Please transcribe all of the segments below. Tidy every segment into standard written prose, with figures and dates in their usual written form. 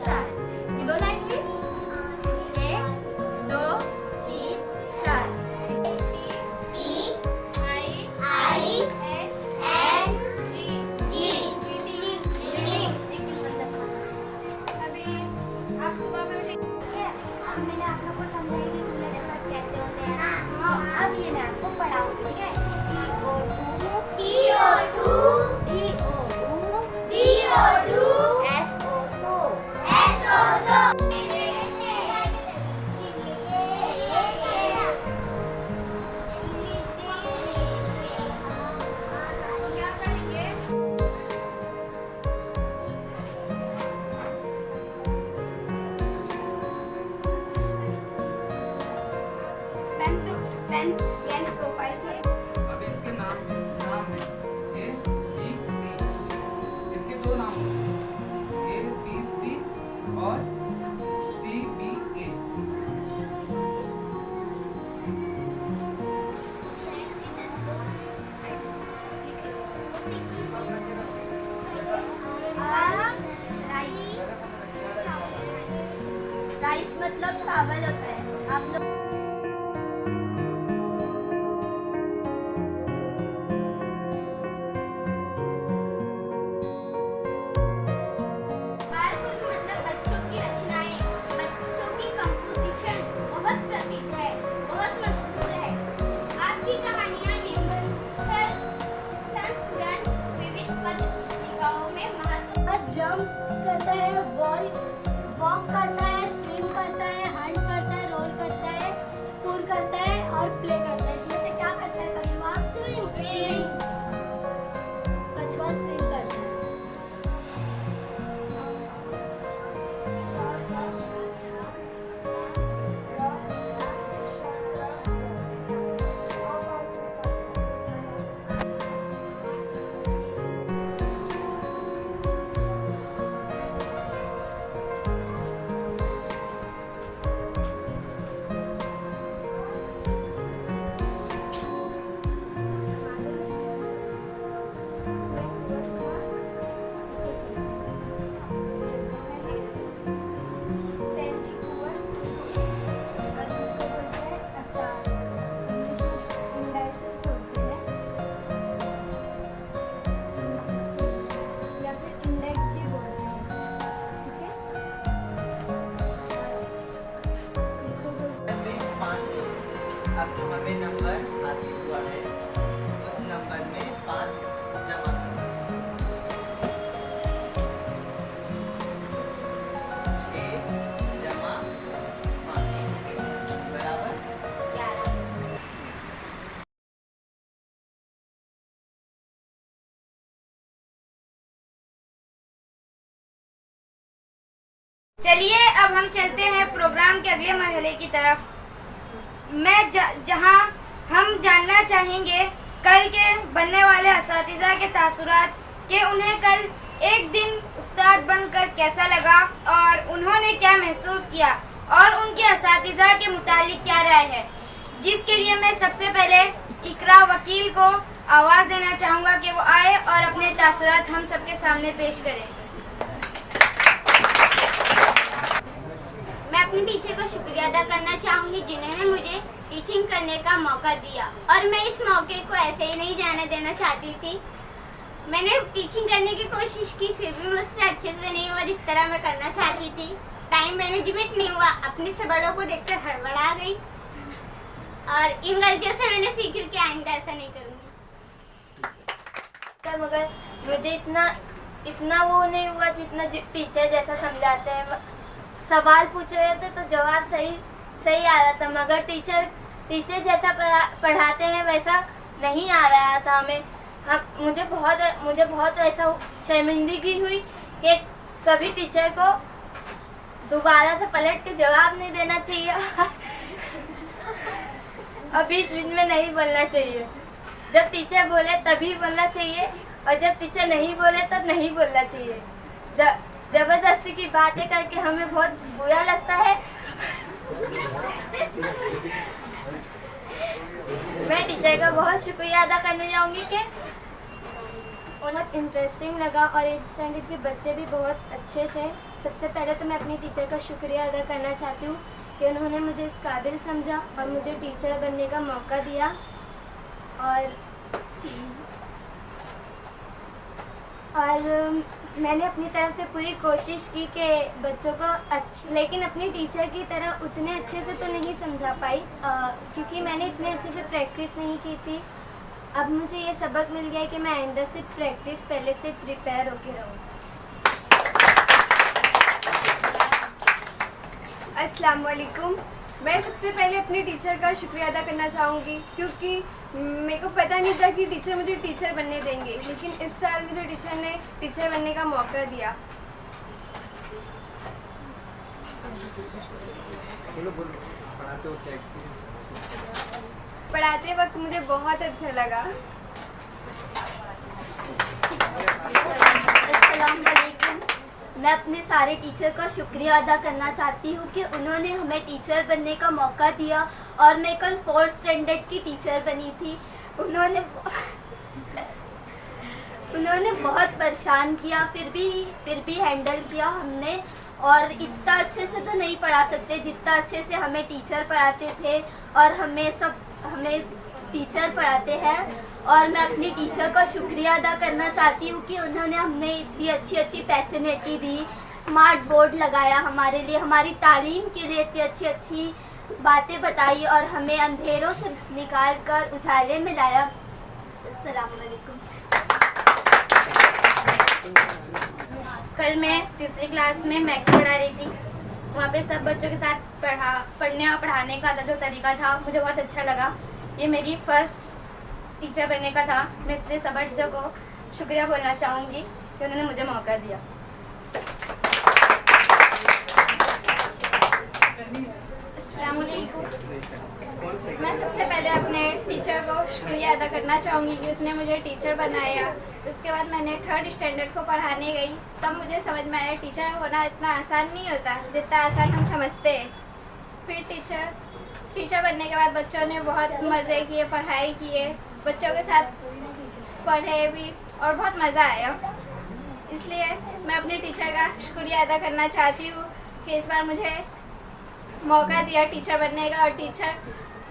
4। ये 2 लाइन हुई, 1 2 3 4। आप सुबह में उठे, अब मैंने आप लोग को समझाया कि टू लेटर वर्ड कैसे होते हैं। हाँ, अब ये मैं आपको पढ़ाऊंगी, ठीक है। प्रोफाइल से अब इसके नाम है ए बी सी। इसके 2 नाम हैं, ए बी सी और सी बी ए। राइस मतलब चावल होता है। आप लोग जंप करता है, वॉक करता है, स्विम करता है, हंट करता है, रोल करता है, पुल करता है और प्ले करता है। इसमें से क्या करता है कछुआ? स्विम। कछुआ स्विम करता है। अब जो हमें नंबर हासिल हुआ है उस नंबर में 5 जमा करना। 6 जमा 5 बराबर 11। चलिए अब हम चलते हैं प्रोग्राम के अगले मरहले की तरफ। मैं जहां हम जानना चाहेंगे कल के बनने वाले असातिज़ा के तासुरात कि उन्हें कल एक दिन उस्ताद बनकर कैसा लगा और उन्होंने क्या महसूस किया और उनके असातिज़ा के मुतालिक क्या राय है, जिसके लिए मैं सबसे पहले इकरा वकील को आवाज़ देना चाहूँगा कि वो आए और अपने तासुरात हम सबके सामने पेश करें। मैं अपने टीचर को शुक्रिया अदा करना चाहूँगी जिन्होंने मुझे टीचिंग करने का मौका दिया, और मैं इस मौके को ऐसे ही नहीं जाने देना चाहती थी। मैंने टीचिंग करने की कोशिश की, फिर भी मुझसे अच्छे से नहीं हुआ जिस तरह मैं करना चाहती थी। टाइम मैनेजमेंट नहीं हुआ, अपने से बड़ों को देखकर हड़बड़ा गई, और इन गलतियों से मैंने सीखी कि आइंदा ऐसा नहीं करूँगी। मगर मुझे इतना वो नहीं हुआ जितना टीचर जैसा समझाते हैं। सवाल पूछे जाते तो जवाब सही आ रहा था, मगर टीचर जैसा पढ़ाते हैं वैसा नहीं आ रहा था हमें। मुझे बहुत ऐसा शर्मिंदगी हुई कि कभी टीचर को दोबारा से पलट के जवाब नहीं देना चाहिए और बीच में नहीं बोलना चाहिए। जब टीचर बोले तभी बोलना चाहिए, और जब टीचर नहीं बोले तब नहीं बोलना चाहिए। जबरदस्ती की बातें करके हमें बहुत बुरा लगता है। मैं टीचर का बहुत शुक्रिया अदा करना चाहूँगी कि उन्हें इंटरेस्टिंग लगा और 8th स्टैंडर्ड के बच्चे भी बहुत अच्छे थे। सबसे पहले तो मैं अपनी टीचर का शुक्रिया अदा करना चाहती हूँ कि उन्होंने मुझे इस काबिल समझा और मुझे टीचर बनने का मौका दिया। और मैंने अपनी तरफ से पूरी कोशिश की कि बच्चों को लेकिन अपनी टीचर की तरह उतने अच्छे से तो नहीं समझा पाई, क्योंकि मैंने इतने अच्छे से प्रैक्टिस नहीं की थी। अब मुझे ये सबक मिल गया है कि मैं आइंदा से प्रैक्टिस पहले से प्रिपेयर होकर रहूँ। अस्सलाम वालेकुम। मैं सबसे पहले अपने टीचर का शुक्रिया अदा करना चाहूँगी, क्योंकि मेरे को पता नहीं था कि टीचर मुझे टीचर बनने देंगे, लेकिन इस साल मुझे टीचर ने टीचर बनने का मौका दिया। पढ़ाते वक्त मुझे बहुत अच्छा लगा। अस्सलाम वालेकुम। मैं अपने सारे टीचर का शुक्रिया अदा करना चाहती हूँ कि उन्होंने हमें टीचर बनने का मौका दिया। और मैं कल 4th स्टैंडर्ड की टीचर बनी थी। उन्होंने बहुत परेशान किया, फिर भी हैंडल किया हमने। और इतना अच्छे से तो नहीं पढ़ा सकते जितना अच्छे से हमें टीचर पढ़ाते थे, और हमें टीचर पढ़ाते हैं। और मैं अपनी टीचर का शुक्रिया अदा करना चाहती हूँ कि उन्होंने हमें इतनी अच्छी फैसिलिटी दी, स्मार्ट बोर्ड लगाया हमारे लिए, हमारी तालीम के लिए इतनी अच्छी बातें बताई और हमें अंधेरों से निकाल कर उजाले में लाया। अस्सलाम वालेकुम। कल मैं 3री क्लास में मैथ्स पढ़ा रही थी। वहाँ पे सब बच्चों के साथ पढ़ने और पढ़ाने का जो तरीका था मुझे बहुत अच्छा लगा। ये मेरी फर्स्ट टीचर बनने का था। मैं इसलिए सब टीचर को शुक्रिया बोलना चाहूँगी कि उन्होंने मुझे मौका दिया। अस्सलाम वालेकुम। मैं सबसे पहले अपने टीचर को शुक्रिया अदा करना चाहूँगी कि उसने मुझे टीचर बनाया। उसके बाद मैंने 3rd स्टैंडर्ड को पढ़ाने गई, तब मुझे समझ में आया टीचर होना इतना आसान नहीं होता जितना आसान हम समझते हैं। फिर टीचर बनने के बाद बच्चों ने बहुत मज़े किए, पढ़ाई किए, बच्चों के साथ पढ़े भी और बहुत मज़ा आया। इसलिए मैं अपने टीचर का शुक्रिया अदा करना चाहती हूँ कि इस बार मुझे मौका दिया टीचर बनने का, और टीचर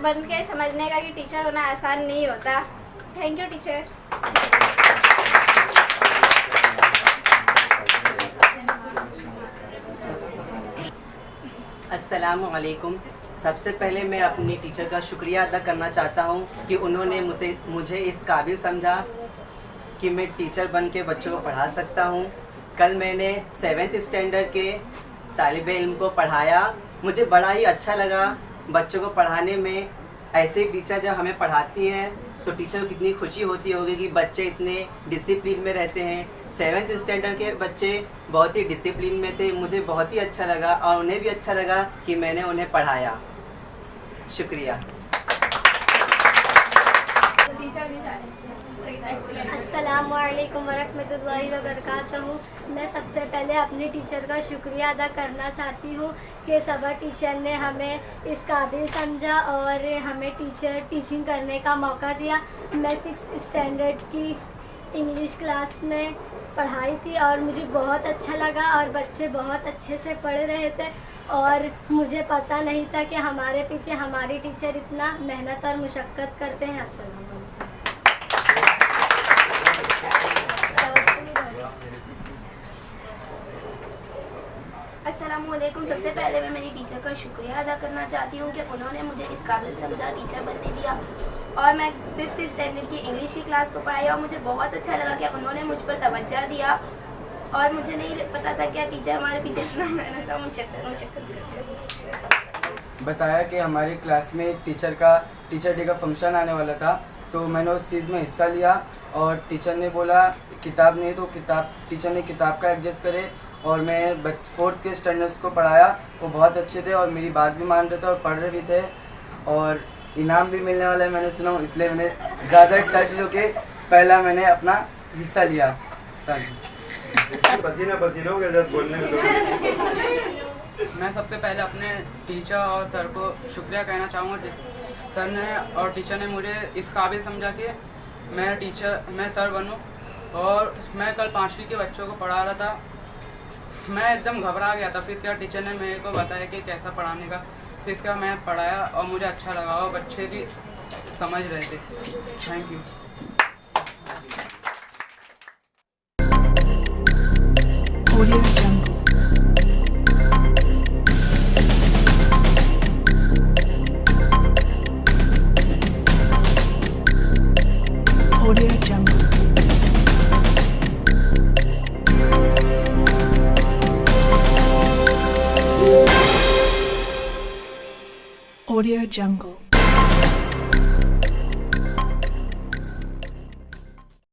बन के समझने का कि टीचर होना आसान नहीं होता। Thank you teacher. अस्सलामु अलैकुम। सबसे पहले मैं अपनी टीचर का शुक्रिया अदा करना चाहता हूँ कि उन्होंने मुझे इस काबिल समझा कि मैं टीचर बन के बच्चों को पढ़ा सकता हूँ। कल मैंने 7th स्टैंडर्ड के तालिब इल्म को पढ़ाया। मुझे बड़ा ही अच्छा लगा बच्चों को पढ़ाने में। ऐसे टीचर जब हमें पढ़ाती हैं तो टीचर को कितनी खुशी होती होगी कि बच्चे इतने डिसिप्लिन में रहते हैं। 7th स्टैंडर्ड के बच्चे बहुत ही डिसिप्लिन में थे। मुझे बहुत ही अच्छा लगा और उन्हें भी अच्छा लगा कि मैंने उन्हें पढ़ाया। शुक्रिया। अस्सलाम वालेकुम वरहमतुल्लाहि वबरकातुहू। मैं सबसे पहले अपने टीचर का शुक्रिया अदा करना चाहती हूँ कि सबर टीचर ने हमें इस काबिल समझा और हमें टीचिंग करने का मौका दिया। मैं 6th स्टैंडर्ड की इंग्लिश क्लास में पढ़ाई थी और मुझे बहुत अच्छा लगा और बच्चे बहुत अच्छे से पढ़ रहे थे, और मुझे पता नहीं था कि हमारे पीछे हमारी टीचर इतना मेहनत और मुशक्क़त करते हैं। अस्सलाम वालेकुम। अस्सलामुअलैकुम। सबसे पहले मैं मेरी टीचर का शुक्रिया अदा करना चाहती हूँ कि उन्होंने मुझे इस काबिल समझा, टीचर बनने दिया। और मैं 5th स्टैंडर्ड की इंग्लिश की क्लास को पढ़ाई और मुझे बहुत अच्छा लगा कि उन्होंने मुझ पर तवज्जो दिया। और मुझे नहीं पता था कि टीचर हमारे पीछे इतना मेहनत और मुशक्कत करते। बताया कि हमारी क्लास में टीचर डे का फंक्शन आने वाला था, तो मैंने उस चीज़ में हिस्सा लिया। और टीचर ने बोला किताब नहीं तो टीचर ने किताब का एडजस्ट करे, और मैं 4th के स्टैंडर्ड्स को पढ़ाया। वो बहुत अच्छे थे और मेरी बात भी मान रहे थे और पढ़ रहे भी थे, और इनाम भी मिलने वाला है मैंने सुना, इसलिए मैंने ज़्यादा एक्साइटेड होकर पहला मैंने अपना हिस्सा लिया। पसीना हो गया जब बोलने में। मैं सबसे पहले अपने टीचर और सर को शुक्रिया कहना चाहूँगा। सर ने और टीचर ने मुझे इस काबिल समझा कि मैं सर बनूँ। और मैं कल 5वीं के बच्चों को पढ़ा रहा था, मैं एकदम घबरा गया था। फिर इसके बाद टीचर ने मेरे को बताया कि कैसा पढ़ाने का। फिर इसके बाद मैं पढ़ाया और मुझे अच्छा लगा और बच्चे भी समझ रहे थे। Thank you. Audio Jungle. Audio Jungle. Audio Jungle.